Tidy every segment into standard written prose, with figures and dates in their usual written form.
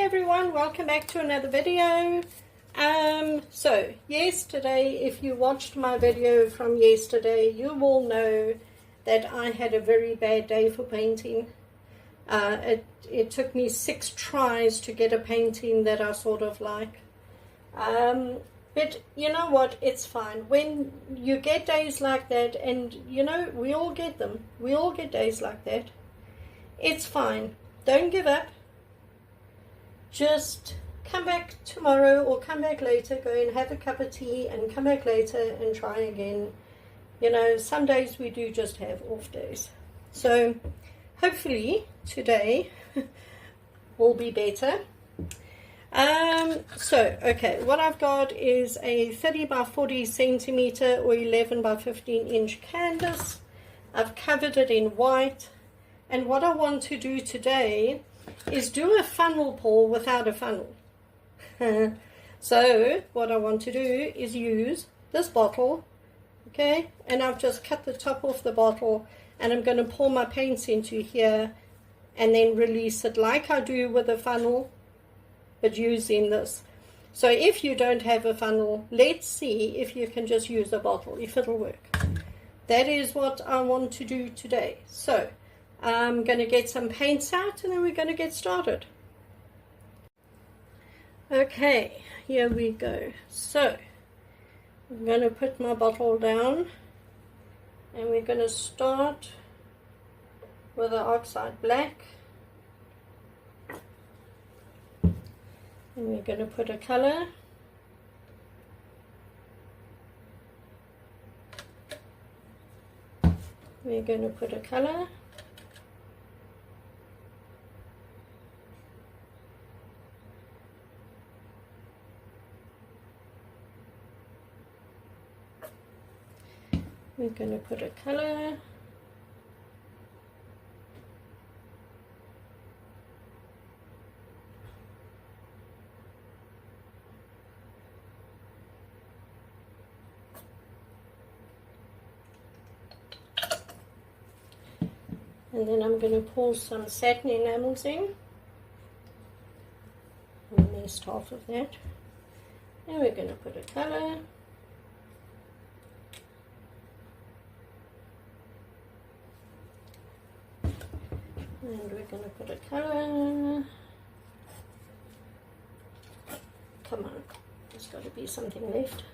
everyone, welcome back to another video. So yesterday, if you watched my video from yesterday, you will know that I had a very bad day for painting. It took me 6 tries to get a painting that I sort of like. But you know what, it's fine. When you get days like that, and you know, we all get them. We all get days like that. It's fine. Don't give up. Just come back tomorrow or come back later, go and have a cup of tea and come back later and try again. You know, some days we do just have off days. So hopefully today will be better. Okay, what I've got is a 30 by 40 centimeter or 11 by 15 inch canvas. I've covered it in white, and what I want to do today is do a funnel pour without a funnel. So what I want to do is use this bottle, okay, and I've just cut the top off the bottle, and I'm going to pour my paints into here and then release it like I do with a funnel, but using this. So if you don't have a funnel, let's see if you can just use a bottle, if it'll work. That is what I want to do today. So I'm going to get some paints out and then we're going to get started. Okay, here we go. So I'm going to put my bottle down and we're going to start with the oxide black. And we're going to put a color. We're going to put a color. We're going to put a color. And then I'm going to pour some satin enamels in. And the next half of that. And we're going to put a color. And we're going to put a color. Come on, there's got to be something left.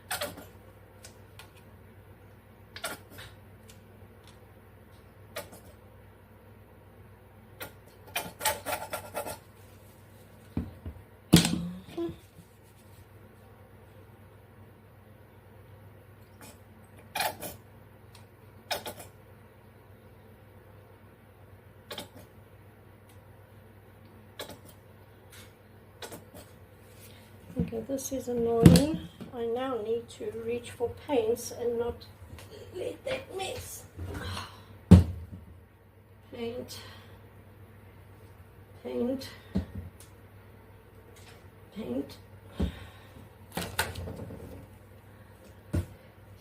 Okay, this is annoying. I now need to reach for paints and not let that mess. Paint, paint, paint.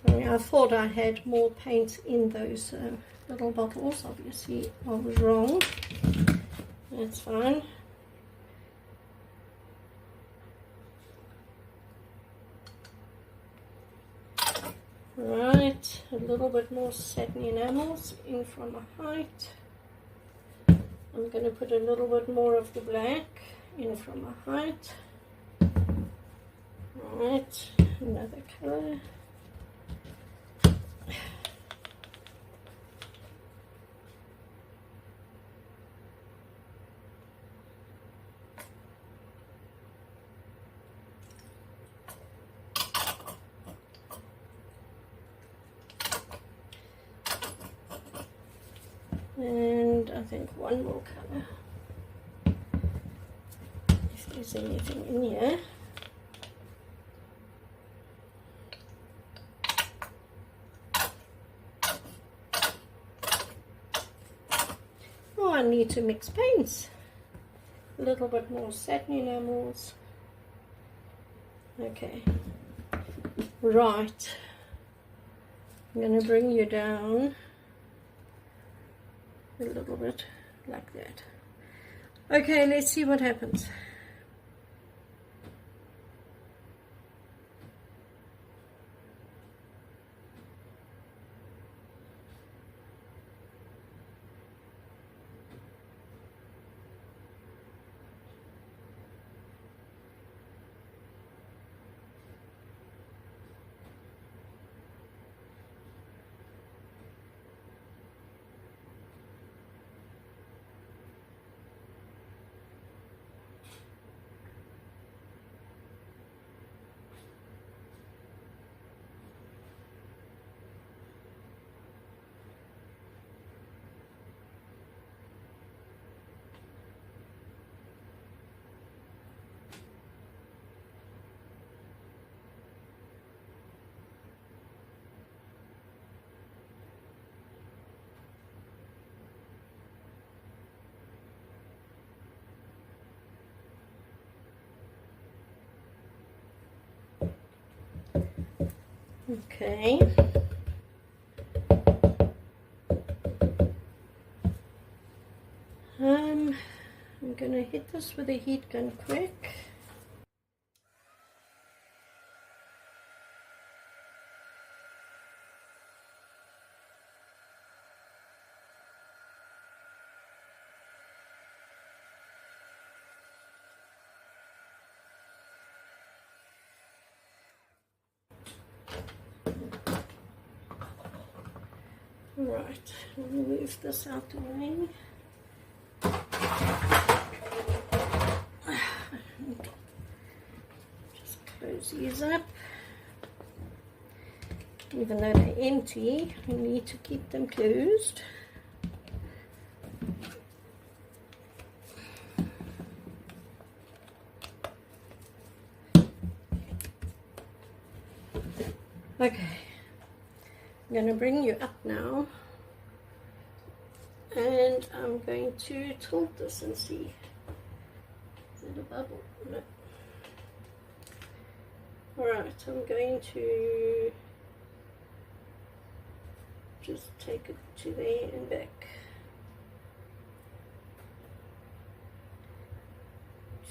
Sorry, I thought I had more paint in those little bottles. Obviously, I was wrong. That's fine. Right, a little bit more satin enamels in from a height. I'm going to put a little bit more of the black in from a height. Right, another color. And I think one more color, if there's anything in here. Oh, I need to mix paints. A little bit more satin enamels. Okay, right. I'm going to bring you down a little bit like that. Okay, let's see what happens. Okay. I'm going to hit this with a heat gun quick. Right, let me move this out the way. Just close these up. Even though they're empty, we need to keep them closed. Okay, I'm going to bring you up now, and I'm going to tilt this and see. Is it a bubble? No. Alright, I'm going to just take it to there and back.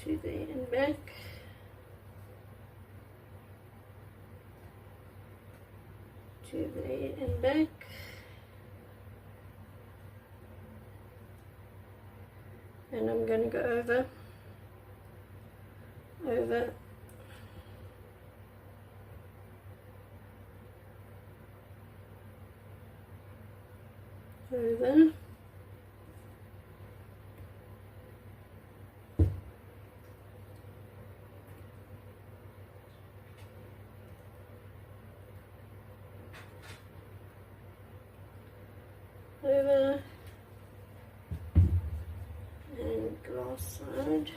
To there and back. To there and back. And I'm going to go over, over, over, over, and glass side.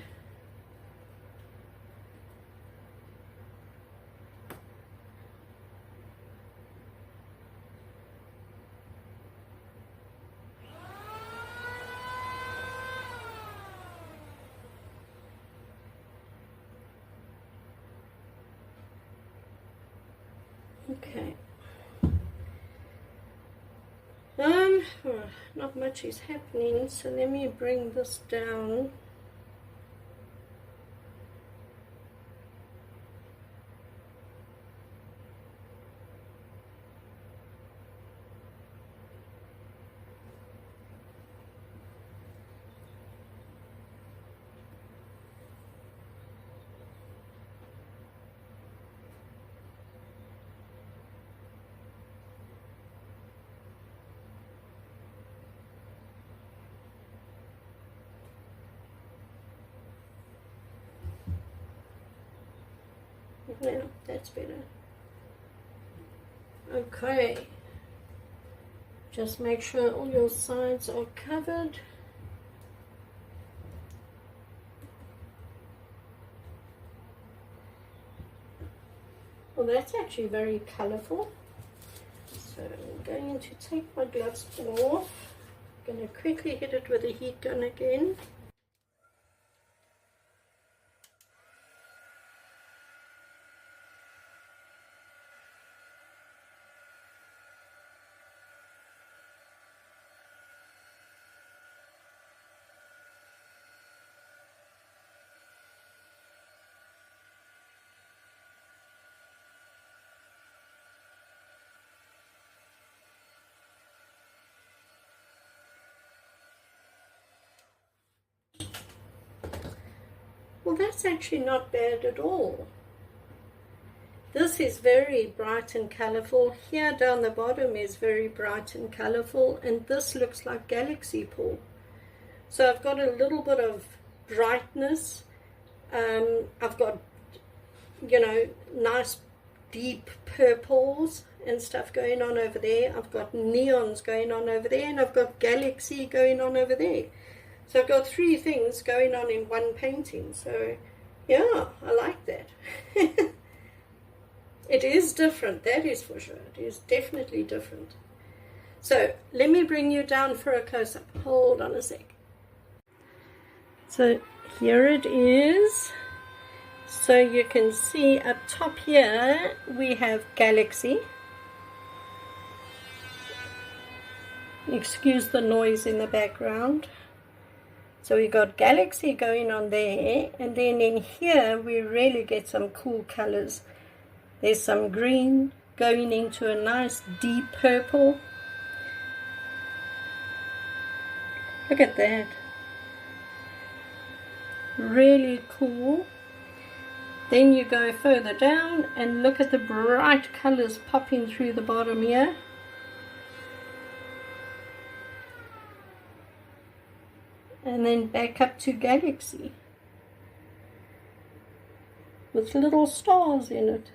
Okay. Well, not much is happening, so let me bring this down. Yeah, that's better. Okay. Just make sure all your sides are covered. Well, that's actually very colorful. So I'm going to take my gloves off. I'm going to quickly hit it with a heat gun again. Well, that's actually not bad at all. This is very bright and colorful. Here down the bottom is very bright and colorful, and this looks like galaxy pool. So I've got a little bit of brightness. I've got, you know, nice deep purples and stuff going on over there. I've got neons going on over there, and I've got galaxy going on over there. So I've got three things going on in one painting. So yeah, I like that. It is different, that is for sure. It is definitely different. So let me bring you down for a close-up. Hold on a sec. So here it is. So you can see up top here we have Galaxy. Excuse the noise in the background. So we got Galaxy going on there, and then in here we really get some cool colors. There's some green going into a nice deep purple. Look at that. Really cool. Then you go further down and look at the bright colors popping through the bottom here. And then back up to Galaxy with little stars in it.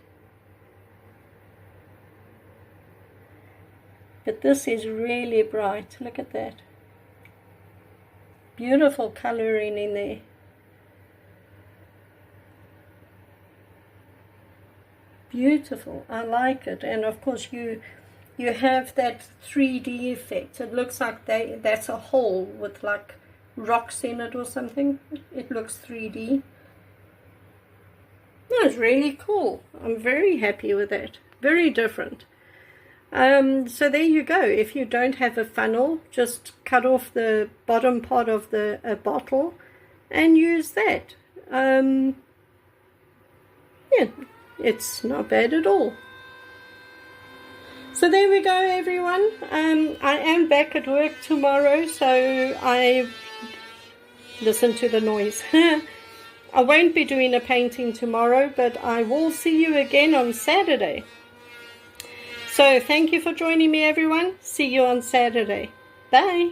But this is really bright. Look at that. Beautiful coloring in there. Beautiful. I like it. And of course you have that 3D effect. It looks like that's a hole with like rocks in it or something. It looks 3D. No, it's really cool. I'm very happy with that. Very different. So there you go. If you don't have a funnel, just cut off the bottom part of the bottle and use that. Yeah, it's not bad at all. So there we go, everyone. I am back at work tomorrow, so I listen to the noise. I won't be doing a painting tomorrow, but I will see you again on Saturday. So thank you for joining me, everyone. See you on Saturday. Bye.